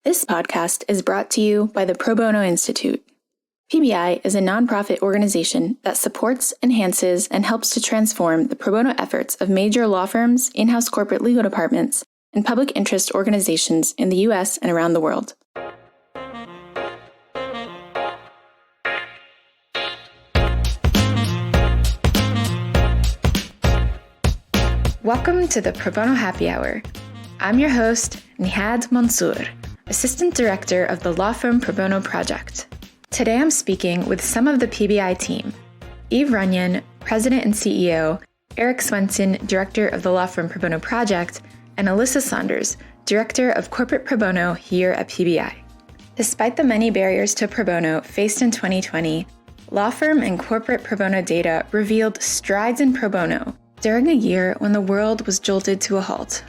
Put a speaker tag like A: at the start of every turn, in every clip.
A: This podcast is brought to you by the Pro Bono Institute. PBI is a nonprofit organization that supports, enhances, and helps to transform the pro bono efforts of major law firms, in-house corporate legal departments, and public interest organizations in the U.S. and around the world. Welcome to the Pro Bono Happy Hour. I'm your host, Nihad Mansour, Assistant Director of the law firm Pro Bono Project. Today I'm speaking with some of the PBI team: Runyon, President and CEO, Erik Swenson, Director of the law firm Pro Bono Project, and Alyssa Saunders, Director of Corporate Pro Bono here at PBI. Despite the many barriers to pro bono faced in 2020, law firm and corporate pro bono data revealed strides in pro bono during a year when the world was jolted to a halt.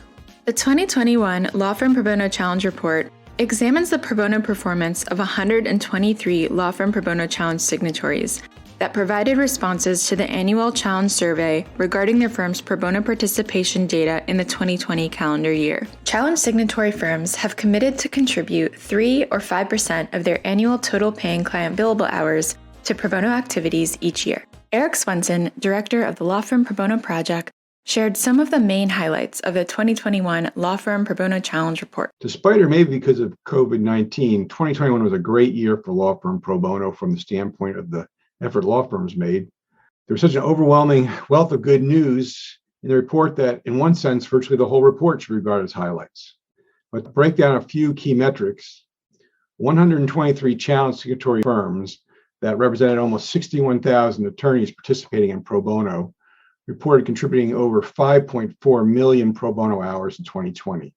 A: The 2021 Law Firm Pro Bono Challenge Report examines the pro bono performance of 123 law firm pro bono challenge signatories that provided responses to the annual challenge survey regarding their firm's pro bono participation data in the 2020 calendar year. Challenge signatory firms have committed to contribute 3 or 5% of their annual total paying client billable hours to pro bono activities each year. Erik Swenson, Director of the Law Firm Pro Bono Project, shared some of the main highlights of the 2021 Law Firm Pro Bono Challenge Report.
B: Despite, or maybe because of COVID-19, 2021 was a great year for law firm pro bono from the standpoint of the effort law firms made. There was such an overwhelming wealth of good news in the report that, in one sense, virtually the whole report should be regarded as highlights. But to break down a few key metrics, 123 challenge signatory firms that represented almost 61,000 attorneys participating in pro bono reported contributing over 5.4 million pro bono hours in 2020.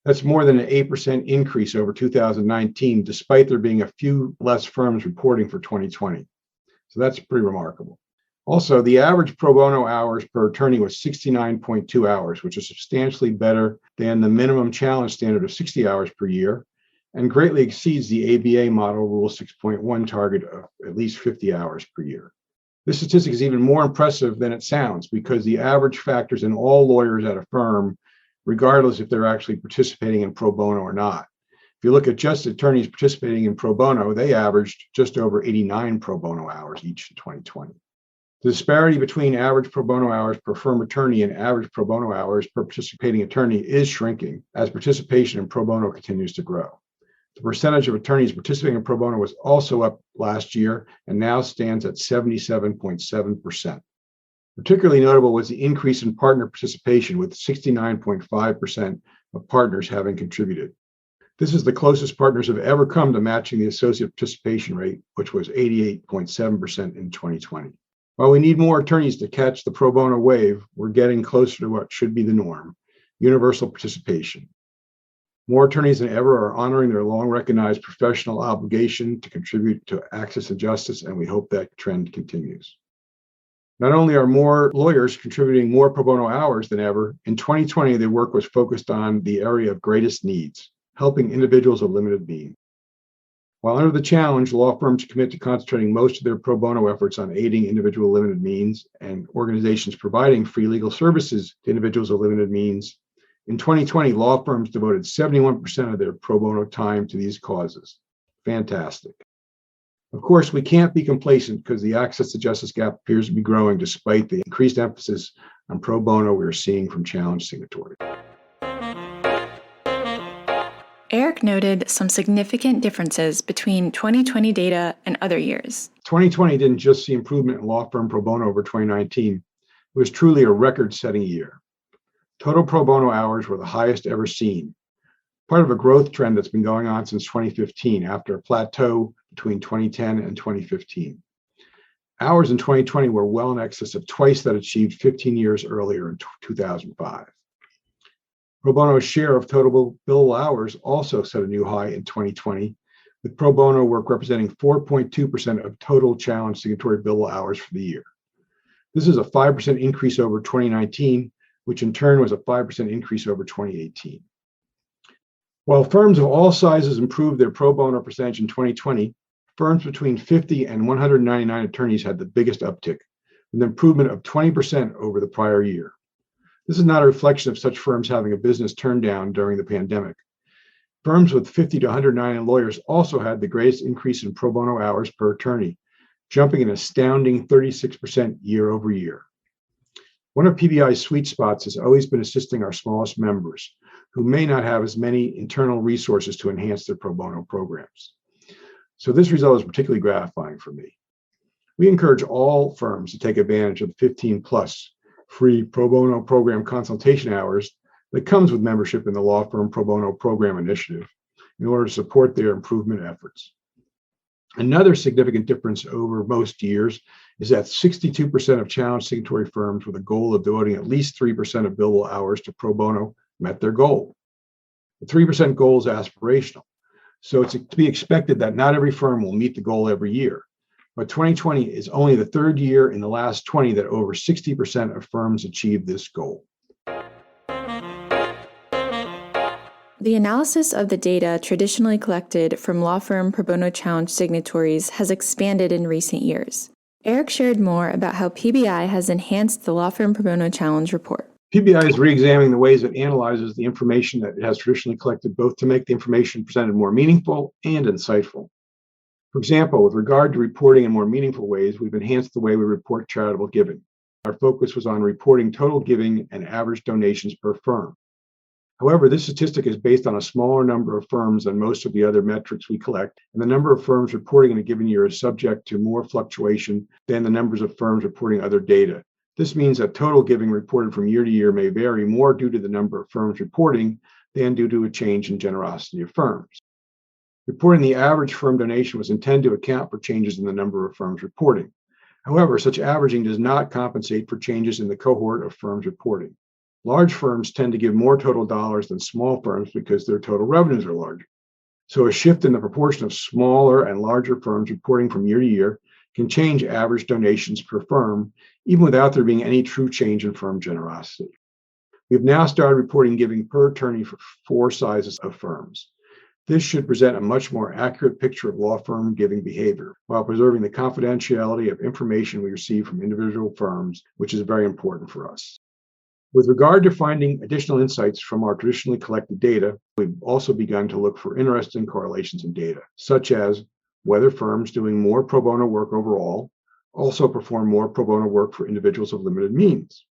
B: That's more than an 8% increase over 2019, despite there being a few less firms reporting for 2020. So that's pretty remarkable. Also, the average pro bono hours per attorney was 69.2 hours, which is substantially better than the minimum challenge standard of 60 hours per year, and greatly exceeds the ABA model Rule 6.1 target of at least 50 hours per year. This statistic is even more impressive than it sounds because the average factors in all lawyers at a firm, regardless if they're actually participating in pro bono or not. If you look at just attorneys participating in pro bono, they averaged just over 89 pro bono hours each in 2020. The disparity between average pro bono hours per firm attorney and average pro bono hours per participating attorney is shrinking as participation in pro bono continues to grow. The percentage of attorneys participating in pro bono was also up last year and now stands at 77.7%. Particularly notable was the increase in partner participation, with 69.5% of partners having contributed. This is the closest partners have ever come to matching the associate participation rate, which was 88.7% in 2020. While we need more attorneys to catch the pro bono wave, we're getting closer to what should be the norm: universal participation. More attorneys than ever are honoring their long-recognized professional obligation to contribute to access and justice, and we hope that trend continues. Not only are more lawyers contributing more pro bono hours than ever, in 2020, their work was focused on the area of greatest needs, helping individuals of limited means. While under the challenge, law firms commit to concentrating most of their pro bono efforts on aiding individual limited means and organizations providing free legal services to individuals of limited means. In 2020, law firms devoted 71% of their pro bono time to these causes. Fantastic. Of course, we can't be complacent because the access to justice gap appears to be growing despite the increased emphasis on pro bono we're seeing from challenge signatories.
A: Erik noted some significant differences between 2020 data and other years.
B: 2020 didn't just see improvement in law firm pro bono over 2019. It was truly a record-setting year. Total pro bono hours were the highest ever seen, part of a growth trend that's been going on since 2015 after a plateau between 2010 and 2015. Hours in 2020 were well in excess of twice that achieved 15 years earlier in 2005. Pro bono's share of total billable hours also set a new high in 2020, with pro bono work representing 4.2% of total challenge signatory billable hours for the year. This is a 5% increase over 2019, which in turn was a 5% increase over 2018. While firms of all sizes improved their pro bono percentage in 2020, firms between 50 and 199 attorneys had the biggest uptick, with an improvement of 20% over the prior year. This is not a reflection of such firms having a business turned down during the pandemic, Firms with 50 to 109 lawyers also had the greatest increase in pro bono hours per attorney, jumping an astounding 36% year over year. One of PBI's sweet spots has always been assisting our smallest members, who may not have as many internal resources to enhance their pro bono programs. So this result is particularly gratifying for me. We encourage all firms to take advantage of the 15 plus free pro bono program consultation hours that comes with membership in the Law Firm Pro Bono Program Initiative in order to support their improvement efforts. Another significant difference over most years is that 62% of challenge signatory firms with a goal of devoting at least 3% of billable hours to pro bono met their goal. The 3% goal is aspirational, so it's to be expected that not every firm will meet the goal every year. But 2020 is only the third year in the last 20 that over 60% of firms achieved this goal.
A: The analysis of the data traditionally collected from law firm pro bono challenge signatories has expanded in recent years. Erik shared more about how PBI has enhanced the Law Firm Pro Bono Challenge Report.
B: PBI is re-examining the ways it analyzes the information that it has traditionally collected, both to make the information presented more meaningful and insightful. For example, with regard to reporting in more meaningful ways, we've enhanced the way we report charitable giving. Our focus was on reporting total giving and average donations per firm. However, this statistic is based on a smaller number of firms than most of the other metrics we collect, and the number of firms reporting in a given year is subject to more fluctuation than the numbers of firms reporting other data. This means that total giving reported from year to year may vary more due to the number of firms reporting than due to a change in generosity of firms. Reporting the average firm donation was intended to account for changes in the number of firms reporting. However, such averaging does not compensate for changes in the cohort of firms reporting. Large firms tend to give more total dollars than small firms because their total revenues are larger. So a shift in the proportion of smaller and larger firms reporting from year to year can change average donations per firm, even without there being any true change in firm generosity. We've now started reporting giving per attorney for 4 sizes of firms. This should present a much more accurate picture of law firm giving behavior while preserving the confidentiality of information we receive from individual firms, which is very important for us. With regard to finding additional insights from our traditionally collected data, we've also begun to look for interesting correlations in data, such as whether firms doing more pro bono work overall also perform more pro bono work for individuals of limited means,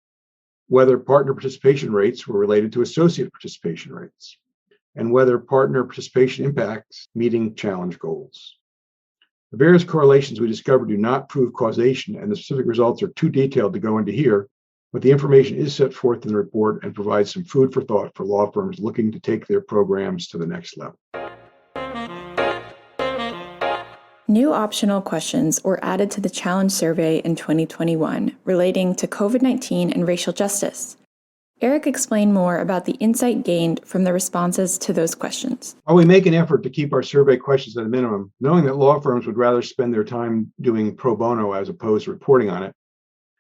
B: whether partner participation rates were related to associate participation rates, and whether partner participation impacts meeting challenge goals. The various correlations we discovered do not prove causation, and the specific results are too detailed to go into here, but the information is set forth in the report and provides some food for thought for law firms looking to take their programs to the next level.
A: New optional questions were added to the challenge survey in 2021 relating to COVID-19 and racial justice. Erik explained more about the insight gained from the responses to those questions.
B: While we make an effort to keep our survey questions at a minimum, knowing that law firms would rather spend their time doing pro bono as opposed to reporting on it,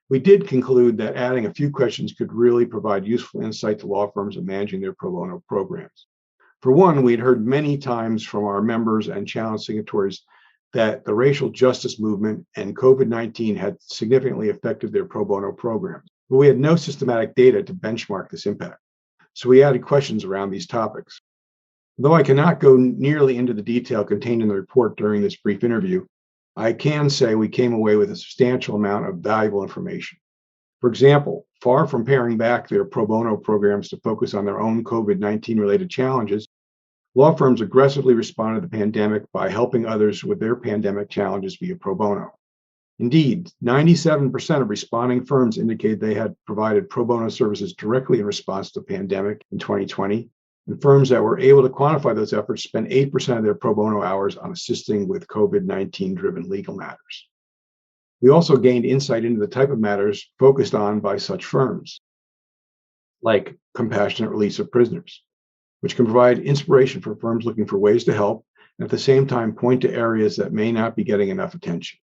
B: we did conclude that adding a few questions could really provide useful insight to law firms in managing their pro bono programs. For one, we'd heard many times from our members and challenge signatories that the racial justice movement and COVID-19 had significantly affected their pro bono programs, but we had no systematic data to benchmark this impact. So we added questions around these topics. Though I cannot go nearly into the detail contained in the report during this brief interview, I can say we came away with a substantial amount of valuable information. For example, far from paring back their pro bono programs to focus on their own COVID-19 related challenges, law firms aggressively responded to the pandemic by helping others with their pandemic challenges via pro bono. Indeed, 97% of responding firms indicated they had provided pro bono services directly in response to the pandemic in 2020, and firms that were able to quantify those efforts spent 8% of their pro bono hours on assisting with COVID-19 driven legal matters. We also gained insight into the type of matters focused on by such firms, like compassionate release of prisoners, which can provide inspiration for firms looking for ways to help and at the same time point to areas that may not be getting enough attention.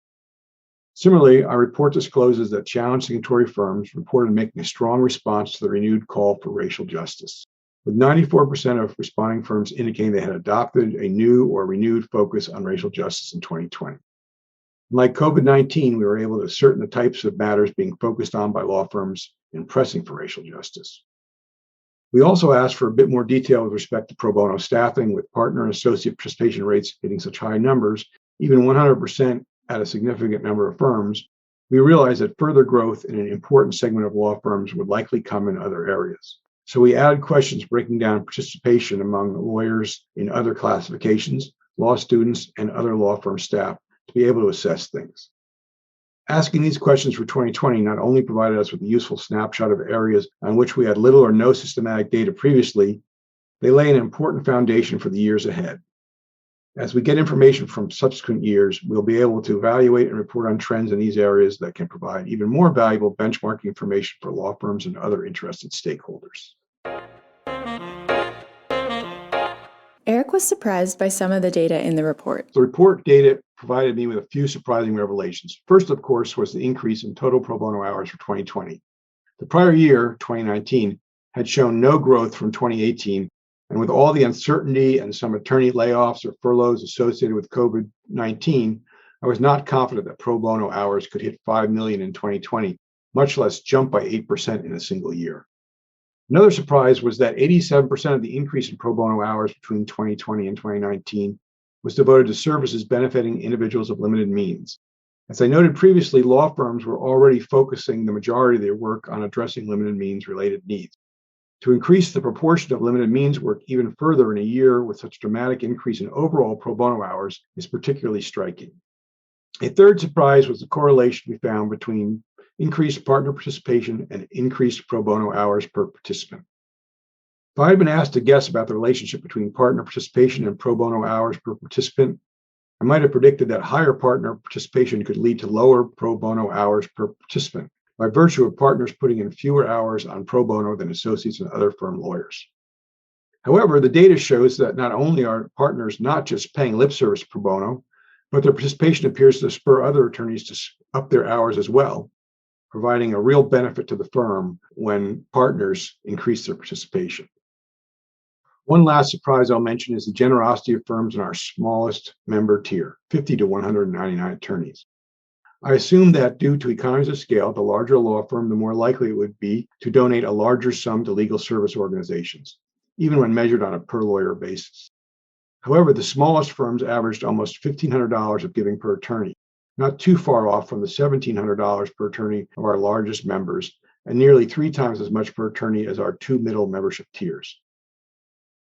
B: Similarly, our report discloses that challenge signatory firms reported making a strong response to the renewed call for racial justice, with 94% of responding firms indicating they had adopted a new or renewed focus on racial justice in 2020. Like COVID-19, we were able to ascertain the types of matters being focused on by law firms in pressing for racial justice. We also asked for a bit more detail with respect to pro bono staffing, with partner and associate participation rates hitting such high numbers, even 100% at a significant number of firms. We realized that further growth in an important segment of law firms would likely come in other areas. So we added questions breaking down participation among lawyers in other classifications, law students, and other law firm staff to be able to assess things. Asking these questions for 2020 not only provided us with a useful snapshot of areas on which we had little or no systematic data previously, they lay an important foundation for the years ahead. As we get information from subsequent years, we'll be able to evaluate and report on trends in these areas that can provide even more valuable benchmarking information for law firms and other interested stakeholders.
A: Erik was surprised by some of the data in the report.
B: The report data provided me with a few surprising revelations. First, of course, was the increase in total pro bono hours for 2020. The prior year, 2019, had shown no growth from 2018, and with all the uncertainty and some attorney layoffs or furloughs associated with COVID-19, I was not confident that pro bono hours could hit 5 million in 2020, much less jump by 8% in a single year. Another surprise was that 87% of the increase in pro bono hours between 2020 and 2019 was devoted to services benefiting individuals of limited means. As I noted previously, law firms were already focusing the majority of their work on addressing limited means related needs. To increase the proportion of limited means work even further in a year with such dramatic increase in overall pro bono hours is particularly striking. A third surprise was the correlation we found between increased partner participation and increased pro bono hours per participant. If I had been asked to guess about the relationship between partner participation and pro bono hours per participant, I might have predicted that higher partner participation could lead to lower pro bono hours per participant by virtue of partners putting in fewer hours on pro bono than associates and other firm lawyers. However, the data shows that not only are partners not just paying lip service pro bono, but their participation appears to spur other attorneys to up their hours as well, providing a real benefit to the firm when partners increase their participation. One last surprise I'll mention is the generosity of firms in our smallest member tier, 50 to 199 attorneys. I assume that due to economies of scale, the larger a law firm, the more likely it would be to donate a larger sum to legal service organizations, even when measured on a per lawyer basis. However, the smallest firms averaged almost $1,500 of giving per attorney, not too far off from the $1,700 per attorney of our largest members, and nearly 3 times as much per attorney as our 2 middle membership tiers.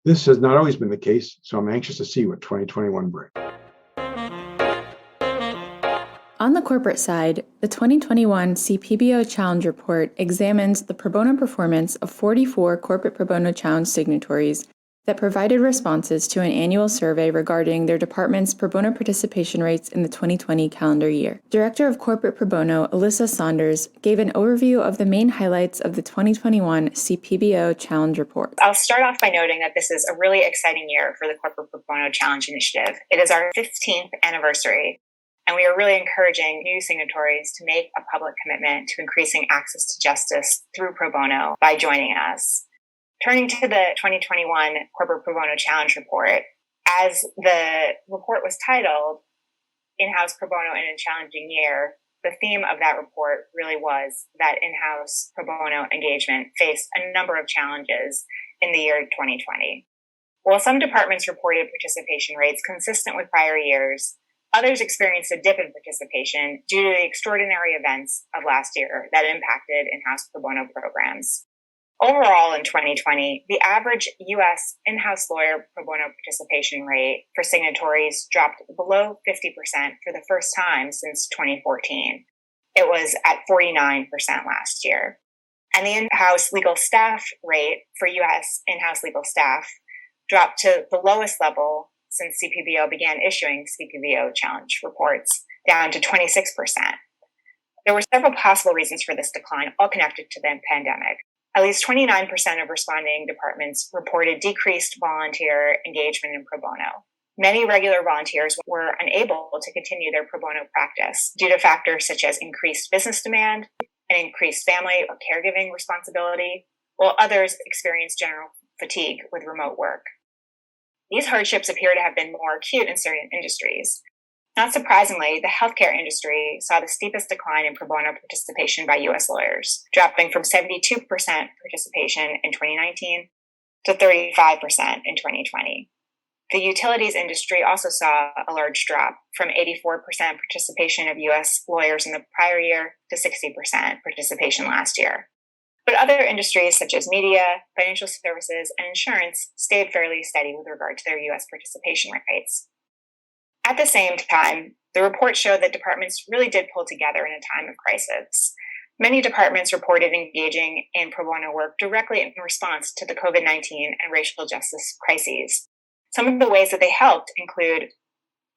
B: This has not always been the case, so I'm anxious to see what 2021 brings.
A: On the corporate side, the 2021 CPBO Challenge Report examines the pro bono performance of 44 corporate pro bono challenge signatories that provided responses to an annual survey regarding their department's pro bono participation rates in the 2020 calendar year. Director of Corporate Pro Bono, Alyssa Saunders, gave an overview of the main highlights of the 2021 CPBO Challenge Report.
C: I'll start off by noting that this is a really exciting year for the Corporate Pro Bono Challenge Initiative. It is our 15th anniversary, and we are really encouraging new signatories to make a public commitment to increasing access to justice through pro bono by joining us. Turning to the 2021 Corporate Pro Bono Challenge Report, as the report was titled, In-House Pro Bono in a Challenging Year, the theme of that report really was that in-house pro bono engagement faced a number of challenges in the year 2020. While some departments reported participation rates consistent with prior years, others experienced a dip in participation due to the extraordinary events of last year that impacted in-house pro bono programs. Overall, in 2020, the average U.S. in-house lawyer pro bono participation rate for signatories dropped below 50% for the first time since 2014. It was at 49% last year. And the in-house legal staff rate for U.S. in-house legal staff dropped to the lowest level since CPBO began issuing CPBO challenge reports, down to 26%. There were several possible reasons for this decline, all connected to the pandemic. At least 29% of responding departments reported decreased volunteer engagement in pro bono. Many regular volunteers were unable to continue their pro bono practice due to factors such as increased business demand and increased family or caregiving responsibility, while others experienced general fatigue with remote work. These hardships appear to have been more acute in certain industries. Not surprisingly, the healthcare industry saw the steepest decline in pro bono participation by U.S. lawyers, dropping from 72% participation in 2019 to 35% in 2020. The utilities industry also saw a large drop from 84% participation of U.S. lawyers in the prior year to 60% participation last year. But other industries such as media, financial services, and insurance stayed fairly steady with regard to their U.S. participation rates. At the same time, the report showed that departments really did pull together in a time of crisis. Many departments reported engaging in pro bono work directly in response to the COVID-19 and racial justice crises. Some of the ways that they helped include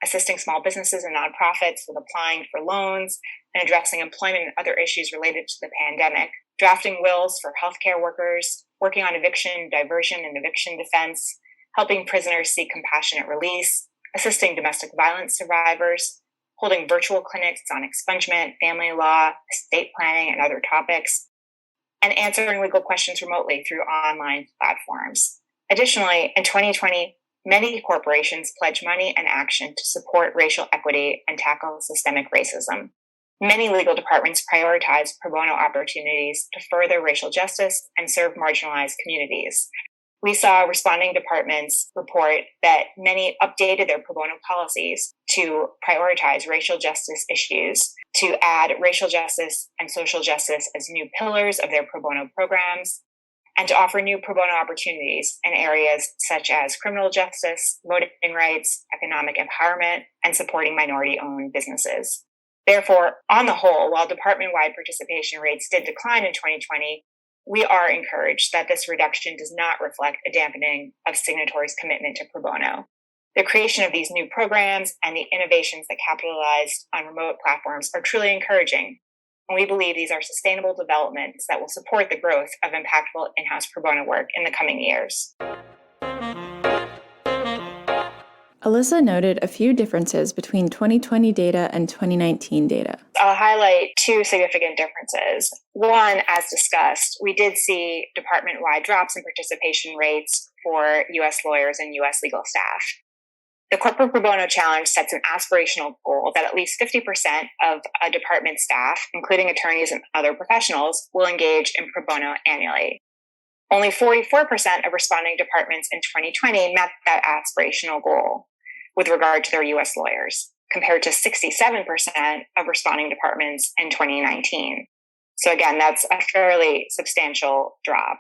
C: assisting small businesses and nonprofits with applying for loans and addressing employment and other issues related to the pandemic, drafting wills for healthcare workers, working on eviction, diversion, and eviction defense, helping prisoners seek compassionate release, assisting domestic violence survivors, holding virtual clinics on expungement, family law, estate planning, and other topics, and answering legal questions remotely through online platforms. Additionally, in 2020, many corporations pledged money and action to support racial equity and tackle systemic racism. Many legal departments prioritize pro bono opportunities to further racial justice and serve marginalized communities. We saw responding departments report that many updated their pro bono policies to prioritize racial justice issues, to add racial justice and social justice as new pillars of their pro bono programs, and to offer new pro bono opportunities in areas such as criminal justice, voting rights, economic empowerment, and supporting minority-owned businesses. Therefore, on the whole, while department-wide participation rates did decline in 2020, we are encouraged that this reduction does not reflect a dampening of signatories' commitment to pro bono. The creation of these new programs and the innovations that capitalized on remote platforms are truly encouraging, and we believe these are sustainable developments that will support the growth of impactful in-house pro bono work in the coming years.
A: Alyssa noted a few differences between 2020 data and 2019 data.
C: I'll highlight two significant differences. One, as discussed, we did see department-wide drops in participation rates for U.S. lawyers and U.S. legal staff. The Corporate Pro Bono Challenge sets an aspirational goal that at least 50% of a department staff, including attorneys and other professionals, will engage in pro bono annually. Only 44% of responding departments in 2020 met that aspirational goal with regard to their U.S. lawyers, compared to 67% of responding departments in 2019. So again, that's a fairly substantial drop.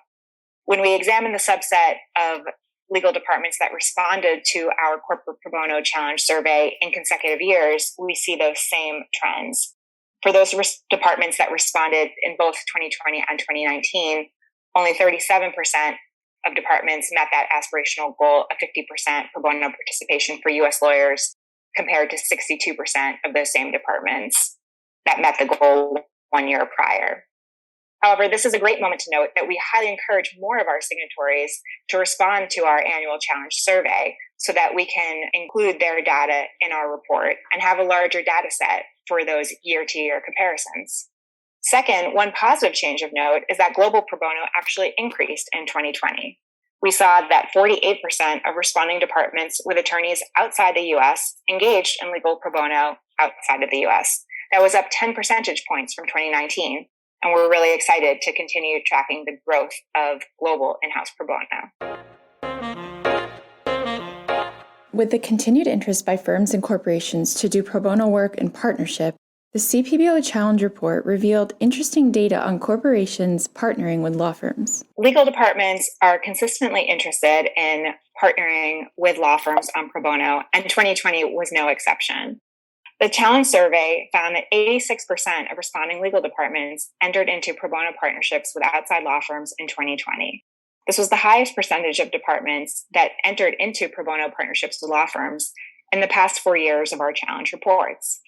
C: When we examine the subset of legal departments that responded to our Corporate Pro Bono Challenge survey in consecutive years, we see those same trends. For those departments that responded in both 2020 and 2019, only 37% of departments met that aspirational goal of 50% pro bono participation for U.S. lawyers, compared to 62% of those same departments that met the goal 1 year prior. However, this is a great moment to note that we highly encourage more of our signatories to respond to our annual challenge survey so that we can include their data in our report and have a larger data set for those year-to-year comparisons. Second, one positive change of note is that global pro bono actually increased in 2020. We saw that 48% of responding departments with attorneys outside the U.S. engaged in legal pro bono outside of the U.S. That was up 10 percentage points from 2019, and we're really excited to continue tracking the growth of global in-house pro bono.
A: With the continued interest by firms and corporations to do pro bono work in partnership, the CPBO Challenge Report revealed interesting data on corporations partnering with law firms.
C: Legal departments are consistently interested in partnering with law firms on pro bono, and 2020 was no exception. The Challenge survey found that 86% of responding legal departments entered into pro bono partnerships with outside law firms in 2020. This was the highest percentage of departments that entered into pro bono partnerships with law firms in the past 4 years of our Challenge reports.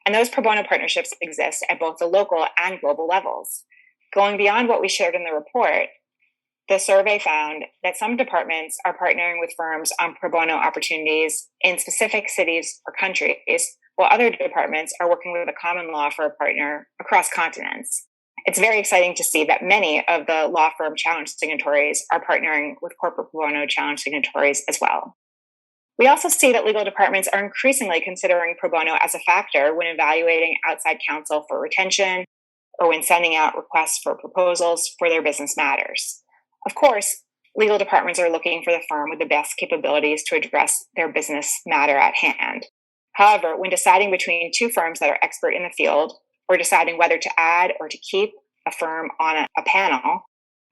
C: And those pro bono partnerships exist at both the local and global levels. Going beyond what we shared in the report, the survey found that some departments are partnering with firms on pro bono opportunities in specific cities or countries, while other departments are working with a common law for a partner across continents. It's very exciting to see that many of the law firm challenge signatories are partnering with Corporate Pro Bono Challenge signatories as well. We also see that legal departments are increasingly considering pro bono as a factor when evaluating outside counsel for retention or when sending out requests for proposals for their business matters. Of course, legal departments are looking for the firm with the best capabilities to address their business matter at hand. However, when deciding between two firms that are expert in the field or deciding whether to add or to keep a firm on a panel,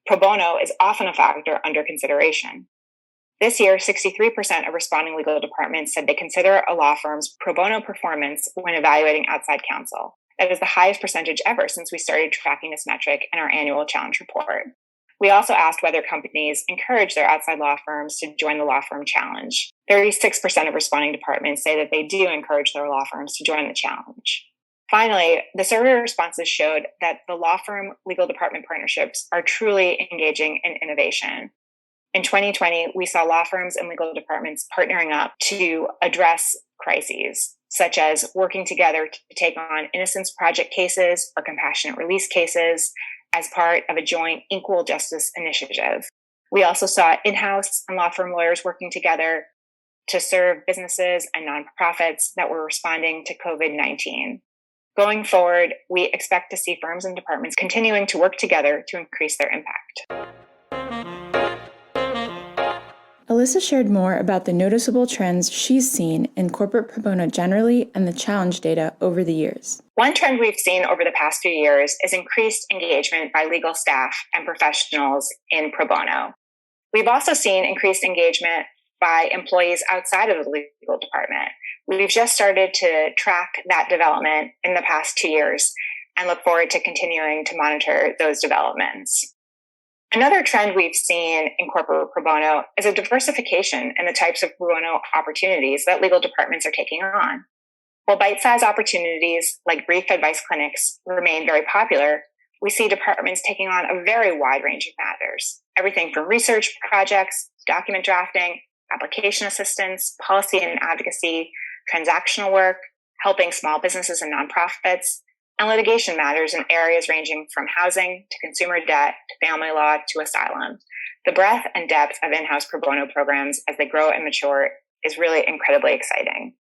C: pro bono is often a factor under consideration. This year, 63% of responding legal departments said they consider a law firm's pro bono performance when evaluating outside counsel. That is the highest percentage ever since we started tracking this metric in our annual challenge report. We also asked whether companies encourage their outside law firms to join the law firm challenge. 36% of responding departments say that they do encourage their law firms to join the challenge. Finally, the survey responses showed that the law firm legal department partnerships are truly engaging in innovation. In 2020, we saw law firms and legal departments partnering up to address crises, such as working together to take on innocence project cases or compassionate release cases as part of a joint equal justice initiative. We also saw in-house and law firm lawyers working together to serve businesses and nonprofits that were responding to COVID-19. Going forward, we expect to see firms and departments continuing to work together to increase their impact.
A: Alyssa shared more about the noticeable trends she's seen in corporate pro bono generally and the challenge data over the years.
C: One trend we've seen over the past few years is increased engagement by legal staff and professionals in pro bono. We've also seen increased engagement by employees outside of the legal department. We've just started to track that development in the past 2 years and look forward to continuing to monitor those developments. Another trend we've seen in corporate pro bono is a diversification in the types of pro bono opportunities that legal departments are taking on. While bite-sized opportunities like brief advice clinics remain very popular, we see departments taking on a very wide range of matters, everything from research projects, document drafting, application assistance, policy and advocacy, transactional work, helping small businesses and nonprofits, and litigation matters in areas ranging from housing to consumer debt to family law to asylum. The breadth and depth of in-house pro bono programs as they grow and mature is really incredibly exciting.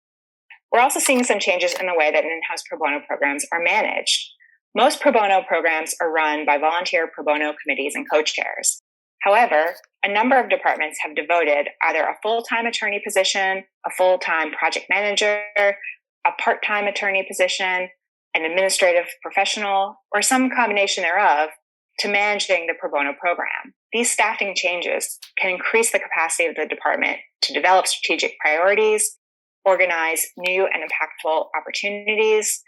C: We're also seeing some changes in the way that in-house pro bono programs are managed. Most pro bono programs are run by volunteer pro bono committees and co-chairs. However, a number of departments have devoted either a full-time attorney position, a full-time project manager, a part-time attorney position, an administrative professional, or some combination thereof to managing the pro bono program. These staffing changes can increase the capacity of the department to develop strategic priorities, organize new and impactful opportunities,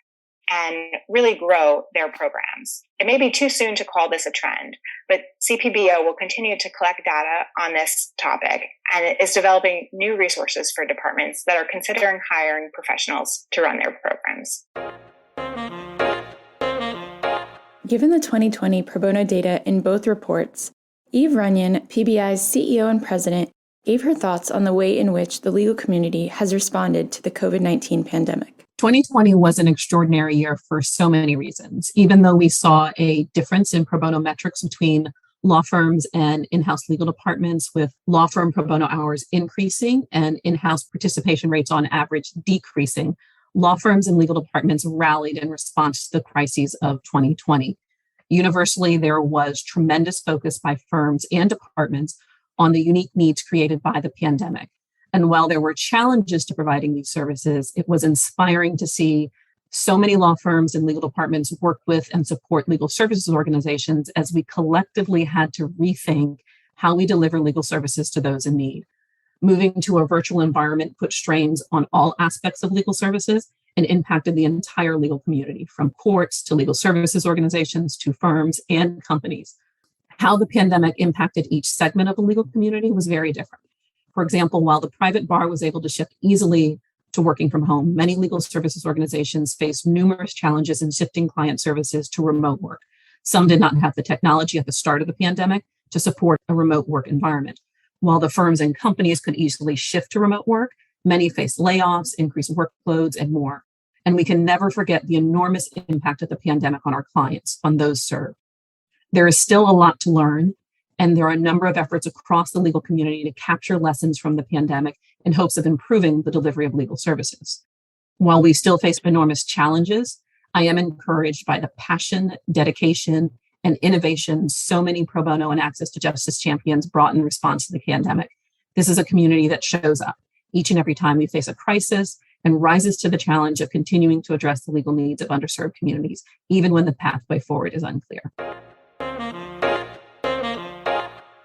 C: and really grow their programs. It may be too soon to call this a trend, but CPBO will continue to collect data on this topic and it is developing new resources for departments that are considering hiring professionals to run their programs.
A: Given the 2020 pro bono data in both reports, Runyon, PBI's CEO and president, gave her thoughts on the way in which the legal community has responded to the COVID-19 pandemic.
D: 2020 was an extraordinary year for so many reasons. Even though we saw a difference in pro bono metrics between law firms and in-house legal departments, with law firm pro bono hours increasing and in-house participation rates on average decreasing, law firms and legal departments rallied in response to the crises of 2020. Universally, there was tremendous focus by firms and departments on the unique needs created by the pandemic. And while there were challenges to providing these services, it was inspiring to see so many law firms and legal departments work with and support legal services organizations as we collectively had to rethink how we deliver legal services to those in need. Moving to a virtual environment put strains on all aspects of legal services and impacted the entire legal community, from courts to legal services organizations to firms and companies. How the pandemic impacted each segment of the legal community was very different. For example, while the private bar was able to shift easily to working from home, many legal services organizations faced numerous challenges in shifting client services to remote work. Some did not have the technology at the start of the pandemic to support a remote work environment. While the firms and companies could easily shift to remote work, many faced layoffs, increased workloads, and more. And we can never forget the enormous impact of the pandemic on our clients, on those served. There is still a lot to learn, and there are a number of efforts across the legal community to capture lessons from the pandemic in hopes of improving the delivery of legal services. While we still face enormous challenges, I am encouraged by the passion, dedication, and innovation so many pro bono and access to justice champions brought in response to the pandemic. This is a community that shows up each and every time we face a crisis and rises to the challenge of continuing to address the legal needs of underserved communities, even when the pathway forward is unclear.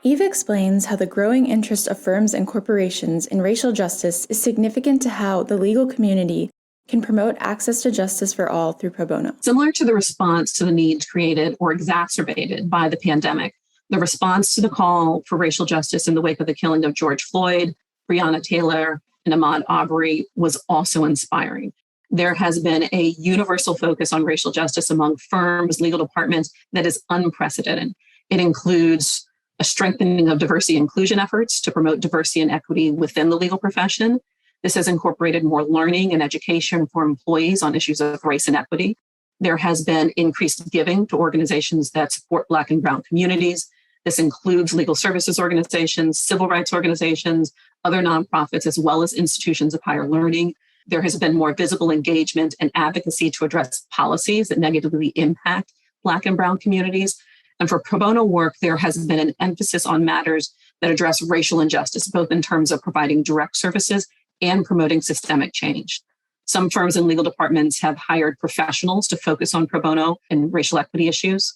A: Eve explains how the growing interest of firms and corporations in racial justice is significant to how the legal community can promote access to justice for all through pro bono.
D: Similar to the response to the needs created or exacerbated by the pandemic, the response to the call for racial justice in the wake of the killing of George Floyd, Breonna Taylor, and Ahmaud Arbery was also inspiring. There has been a universal focus on racial justice among firms, legal departments that is unprecedented. It includes a strengthening of diversity and inclusion efforts to promote diversity and equity within the legal profession. This has incorporated more learning and education for employees on issues of race and equity. There has been increased giving to organizations that support Black and Brown communities. This includes legal services organizations, civil rights organizations, other nonprofits, as well as institutions of higher learning. There has been more visible engagement and advocacy to address policies that negatively impact Black and Brown communities. And for pro bono work, there has been an emphasis on matters that address racial injustice, both in terms of providing direct services and promoting systemic change. Some firms and legal departments have hired professionals to focus on pro bono and racial equity issues.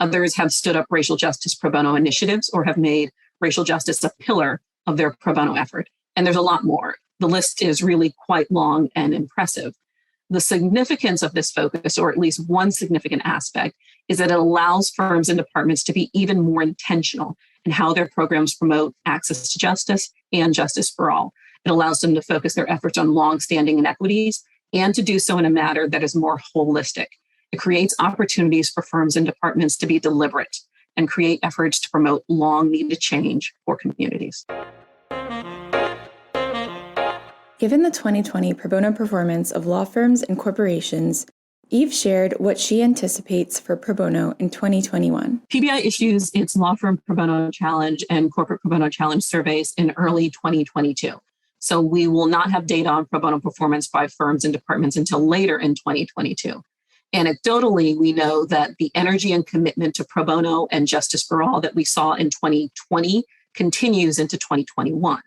D: Others have stood up racial justice pro bono initiatives or have made racial justice a pillar of their pro bono effort. And there's a lot more. The list is really quite long and impressive. The significance of this focus, or at least one significant aspect, is that it allows firms and departments to be even more intentional in how their programs promote access to justice and justice for all. It allows them to focus their efforts on longstanding inequities and to do so in a manner that is more holistic. It creates opportunities for firms and departments to be deliberate and create efforts to promote long-needed change for communities.
A: Given the 2020 pro bono performance of law firms and corporations, Eve shared what she anticipates for pro bono in 2021.
D: PBI issues its Law Firm Pro Bono Challenge and Corporate Pro Bono Challenge surveys in early 2022. So we will not have data on pro bono performance by firms and departments until later in 2022. Anecdotally, we know that the energy and commitment to pro bono and justice for all that we saw in 2020 continues into 2021.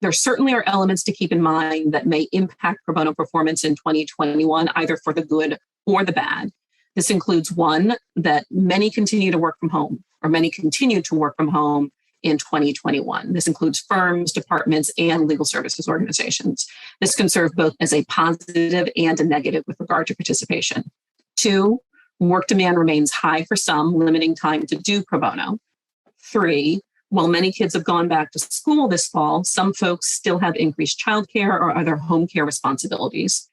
D: There certainly are elements to keep in mind that may impact pro bono performance in 2021, either for the good or the bad. This includes one, that many continue to work from home, or many continue to work from home in 2021. This includes firms, departments, and legal services organizations. This can serve both as a positive and a negative with regard to participation. Two, work demand remains high for some, limiting time to do pro bono. Three, while many kids have gone back to school this fall, some folks still have increased childcare or other home care responsibilities.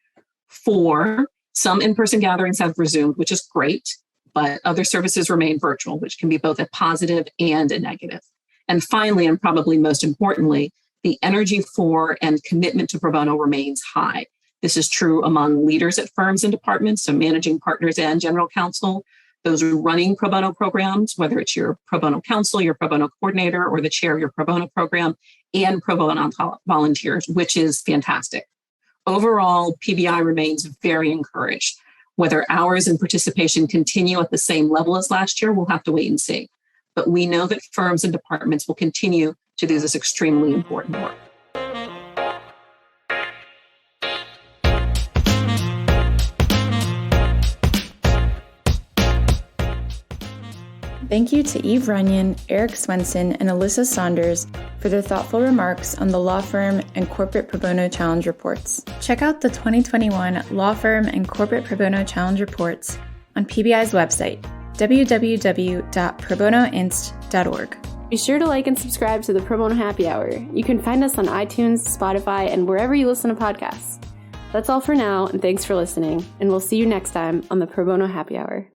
D: Four, some in-person gatherings have resumed, which is great, but other services remain virtual, which can be both a positive and a negative. And finally, and probably most importantly, the energy for and commitment to pro bono remains high. This is true among leaders at firms and departments, so managing partners and general counsel, those who are running pro bono programs, whether it's your pro bono counsel, your pro bono coordinator, or the chair of your pro bono program, and pro bono volunteers, which is fantastic. Overall, PBI remains very encouraged. Whether hours and participation continue at the same level as last year, we'll have to wait and see. But we know that firms and departments will continue to do this extremely important work.
A: Thank you to Eve Runyon, Erik Swenson, and Alyssa Saunders for their thoughtful remarks on the Law Firm and Corporate Pro Bono Challenge Reports. Check out the 2021 Law Firm and Corporate Pro Bono Challenge Reports on PBI's website, www.probonoinst.org.
E: Be sure to like and subscribe to the Pro Bono Happy Hour. You can find us on iTunes, Spotify, and wherever you listen to podcasts. That's all for now, and thanks for listening, and we'll see you next time on the Pro Bono Happy Hour.